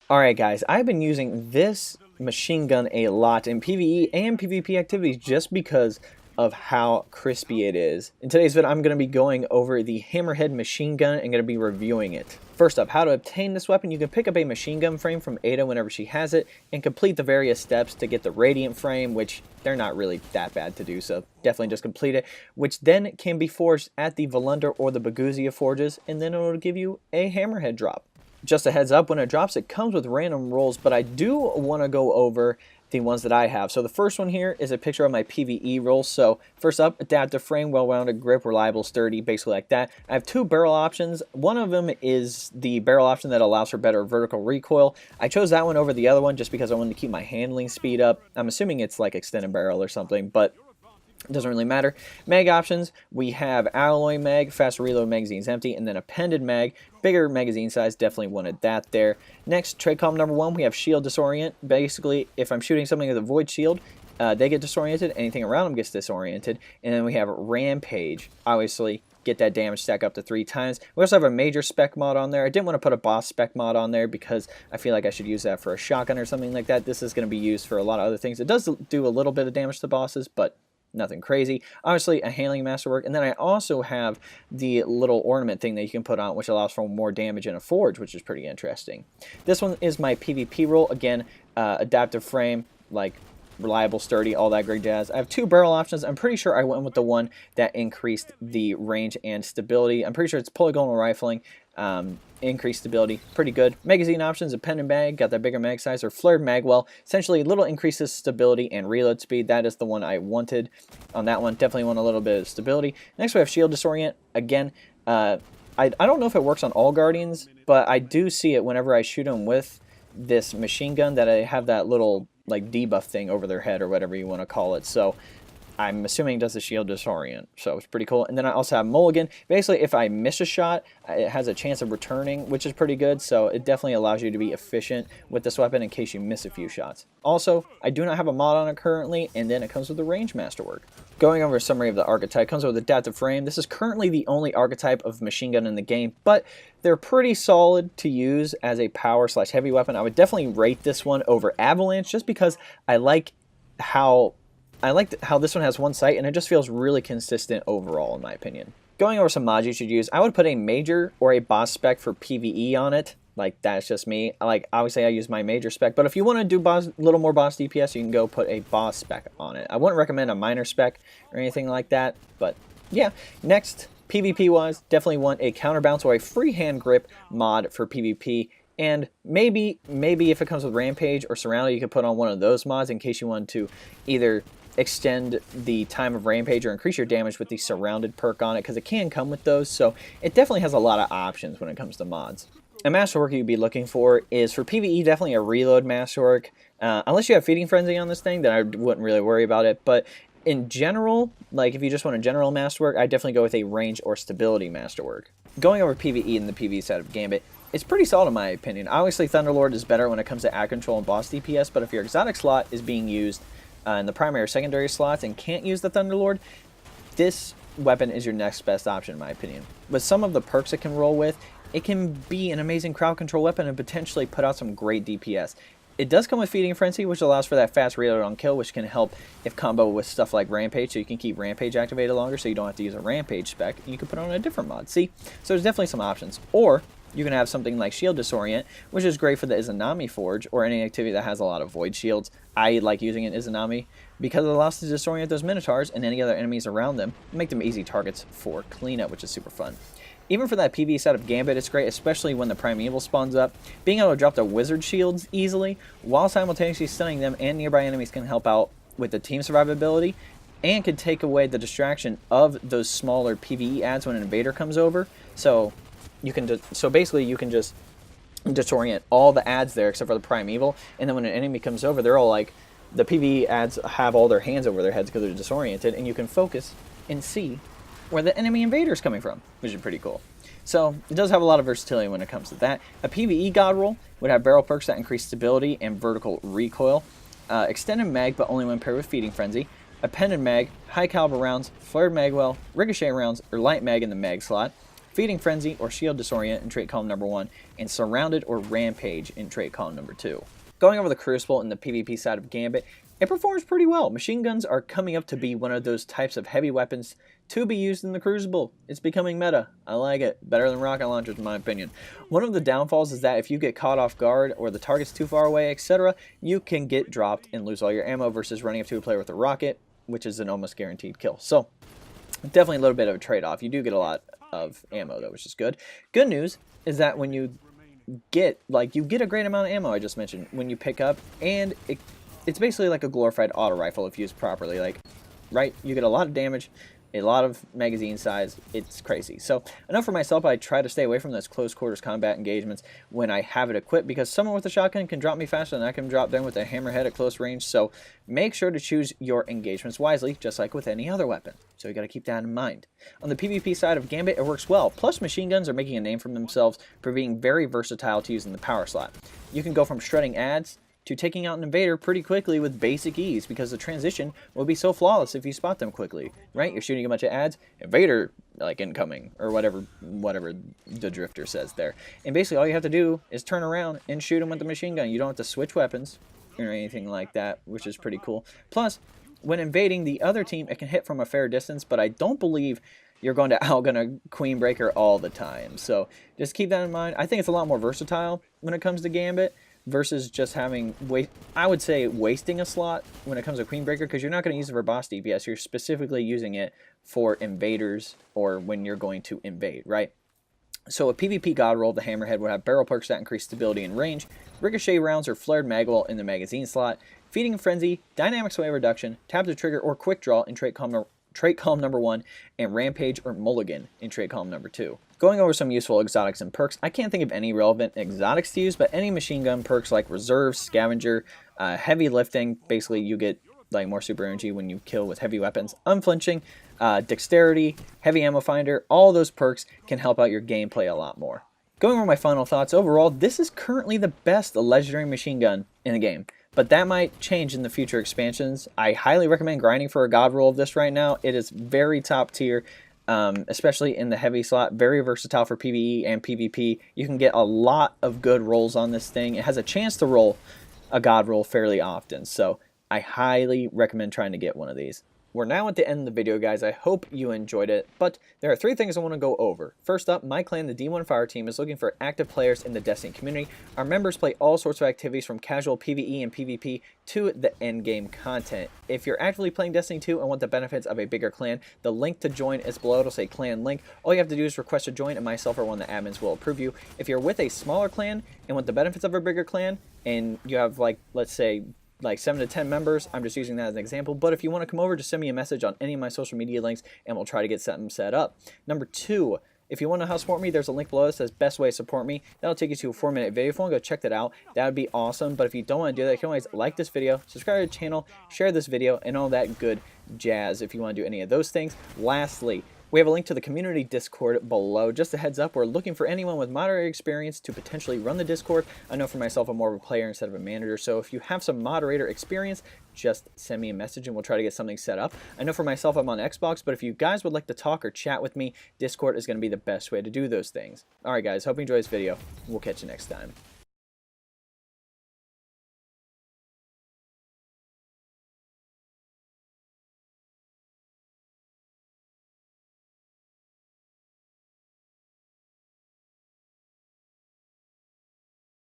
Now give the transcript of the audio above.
Alright guys, I've been using this machine gun a lot in PvE and PvP activities just because of how crispy it is. In today's video, I'm going to be going over the Hammerhead Machine Gun and going to be reviewing it. First up, how to obtain this weapon. You can pick up a machine gun frame from Ada whenever she has it and complete the various steps to get the Radiant frame, which they're not really that bad to do, so definitely just complete it, which then can be forged at the Volunder or the Baguzia forges, and then it'll give you a Hammerhead drop. Just a heads up, when it drops, it comes with random rolls, but I do want to go over the ones that I have. So the first one here is a picture of my Pve Roll. So first up, adaptive frame, well-rounded grip, reliable, sturdy, basically like that. I have two barrel options. One of them is the barrel option that allows for better vertical recoil. I chose that one over the other one just because I wanted to keep my handling speed up. I'm assuming it's like extended barrel or something, but it doesn't really matter. Mag options, we have alloy mag, fast reload magazine's empty, and then appended mag, bigger magazine size, definitely wanted that there. Next, trade column number 1, we have shield disorient. Basically, if I'm shooting something with a void shield, they get disoriented, anything around them gets disoriented. And then we have Rampage, obviously get that damage stack up to 3 times. We also have a major spec mod on there. I didn't want to put a boss spec mod on there because I feel like I should use that for a shotgun or something like that. This is going to be used for a lot of other things. It does do a little bit of damage to bosses, but nothing crazy. Obviously, a handling masterwork, and then I also have the little ornament thing that you can put on, which allows for more damage in a forge, which is pretty interesting. This one is my PvP roll. Again, adaptive frame, like reliable, sturdy, all that great jazz. I have two barrel options. I'm pretty sure I went with the one that increased the range and stability. I'm pretty sure it's polygonal rifling. Increased stability, pretty good. Magazine options, a pen and mag, got that bigger mag size, or flared magwell. Essentially, little increases stability and reload speed. That is the one I wanted on that one. Definitely want a little bit of stability. Next, we have shield disorient. Again, I don't know if it works on all Guardians, but I do see it whenever I shoot them with this machine gun that I have that little like debuff thing over their head or whatever you want to call it. So I'm assuming it does the shield disorient, so it's pretty cool. And then I also have mulligan. Basically, if I miss a shot, it has a chance of returning, which is pretty good, so it definitely allows you to be efficient with this weapon in case you miss a few shots. Also, I do not have a mod on it currently, and then it comes with the range masterwork. Going over a summary of the archetype, it comes with adaptive frame. This is currently the only archetype of machine gun in the game, but they're pretty solid to use as a power/heavy weapon. I would definitely rate this one over Avalanche just because I like how this one has one sight, and it just feels really consistent overall, in my opinion. Going over some mods you should use, I would put a major or a boss spec for PvE on it. Like, that's just me. Like, obviously, I use my major spec, but if you want to do a little more boss DPS, you can go put a boss spec on it. I wouldn't recommend a minor spec or anything like that, but yeah. Next, PvP-wise, definitely want a counterbalance or a freehand grip mod for PvP. And maybe if it comes with Rampage or Surrounded, you could put on one of those mods in case you want to either extend the time of Rampage or increase your damage with the Surrounded perk on it, because it can come with those, so it definitely has a lot of options when it comes to mods. A masterwork you'd be looking for is, for PvE, definitely a reload masterwork. Unless you have Feeding Frenzy on this thing, then I wouldn't really worry about it, but in general, like if you just want a general masterwork, I'd definitely go with a range or stability masterwork. Going over PvE and the PvE side of Gambit, it's pretty solid in my opinion. Obviously, Thunderlord is better when it comes to ad control and boss DPS, but if your exotic slot is being used in the primary or secondary slots and can't use the Thunderlord, this weapon is your next best option in my opinion. With some of the perks it can roll with, it can be an amazing crowd control weapon and potentially put out some great DPS. It does come with Feeding Frenzy, which allows for that fast reload on kill, which can help if combo with stuff like Rampage, so you can keep Rampage activated longer, so you don't have to use a Rampage spec. You can put on a different mod. See? So there's definitely some options. Or you can have something like Shield Disorient, which is great for the Izanami Forge, or any activity that has a lot of Void Shields. I like using it in Izanami because it allows to disorient those Minotaurs and any other enemies around them, and make them easy targets for cleanup, which is super fun. Even for that PvE side of Gambit, it's great, especially when the Primeval spawns up. Being able to drop the Wizard Shields easily, while simultaneously stunning them and nearby enemies, can help out with the team survivability, and can take away the distraction of those smaller PvE ads when an invader comes over. So basically you can just disorient all the ads there except for the Primeval, and then when an enemy comes over, they're all like, the PvE ads have all their hands over their heads because they're disoriented, and you can focus and see where the enemy invader is coming from, which is pretty cool. So it does have a lot of versatility when it comes to that. A PvE god roll would have barrel perks that increase stability and vertical recoil. Extended mag, but only when paired with Feeding Frenzy. Appended mag, high caliber rounds, flared magwell, ricochet rounds, or light mag in the mag slot. Feeding Frenzy or Shield Disorient in trait column number 1, and Surrounded or Rampage in trait column number 2. Going over the Crucible in the PvP side of Gambit, it performs pretty well. Machine guns are coming up to be one of those types of heavy weapons to be used in the Crucible. It's becoming meta. I like it. Better than rocket launchers in my opinion. One of the downfalls is that if you get caught off guard or the target's too far away, etc., you can get dropped and lose all your ammo versus running up to a player with a rocket, which is an almost guaranteed kill. So, definitely a little bit of a trade-off. You do get a lot of ammo though, which is good. Good news is that when you get a great amount of ammo, I just mentioned, when you pick up, and it's basically like a glorified auto rifle if used properly. Like, right, you get a lot of damage, a lot of magazine size. It's crazy. So I know for myself, I try to stay away from those close quarters combat engagements when I have it equipped, because someone with a shotgun can drop me faster than I can drop them with a hammerhead at close range. So make sure to choose your engagements wisely, just like with any other weapon. So you got to keep that in mind. On the PvP side of Gambit, it works well. Plus, machine guns are making a name for themselves for being very versatile to use in the power slot. You can go from shredding ads to taking out an invader pretty quickly with basic ease, because the transition will be so flawless if you spot them quickly, right? You're shooting a bunch of ads, invader, like, incoming, or whatever the drifter says there. And basically all you have to do is turn around and shoot them with the machine gun. You don't have to switch weapons or anything like that, which is pretty cool. Plus, when invading the other team, it can hit from a fair distance, but I don't believe you're going to outgun a Queen Breaker all the time. So just keep that in mind. I think it's a lot more versatile when it comes to Gambit, versus just having, I would say, wasting a slot when it comes to Queen Breaker, because you're not going to use it for boss DPS. You're specifically using it for invaders or when you're going to invade, right? So a PvP God Roll, the Hammerhead, will have barrel perks that increase stability and range, ricochet rounds or flared magwell in the magazine slot, feeding frenzy, dynamic sway reduction, tap the trigger or quick draw in trait column number 1, and Rampage or Mulligan in trait column number 2. Going over some useful exotics and perks, I can't think of any relevant exotics to use, but any machine gun perks like Reserve, Scavenger, Heavy Lifting, basically you get like more super energy when you kill with heavy weapons, Unflinching, Dexterity, Heavy Ammo Finder, all those perks can help out your gameplay a lot more. Going over my final thoughts, overall, this is currently the best legendary machine gun in the game, but that might change in the future expansions. I highly recommend grinding for a God Roll of this right now. It is very top tier, especially in the heavy slot. Very versatile for PvE and PvP. You can get a lot of good rolls on this thing. It has a chance to roll a God Roll fairly often, so I highly recommend trying to get one of these. We're now at the end of the video, guys. I hope you enjoyed it, but there are 3 things I want to go over. First up, my clan, the D1 Fire Team, is looking for active players in the Destiny community. Our members play all sorts of activities from casual PvE and PvP to the endgame content. If you're actively playing Destiny 2 and want the benefits of a bigger clan, the link to join is below. It'll say clan link. All you have to do is request to join, and myself or one of the admins will approve you. If you're with a smaller clan and want the benefits of a bigger clan, and you have, like, let's say, like 7 to 10 members, I'm just using that as an example, but if you want to come over, just send me a message on any of my social media links and we'll try to get something set up. Number 2, if you want to know how to support me, there's a link below that says best way to support me. That'll take you to a 4-minute video. If you want to go check that out, that would be awesome. But if you don't want to do that, you can always like this video, subscribe to the channel, share this video, and all that good jazz if you want to do any of those things. Lastly, we have a link to the community Discord below. Just a heads up, we're looking for anyone with moderator experience to potentially run the Discord. I know for myself, I'm more of a player instead of a manager, so if you have some moderator experience, just send me a message and we'll try to get something set up. I know for myself, I'm on Xbox, but if you guys would like to talk or chat with me, Discord is going to be the best way to do those things. Alright guys, hope you enjoyed this video. We'll catch you next time.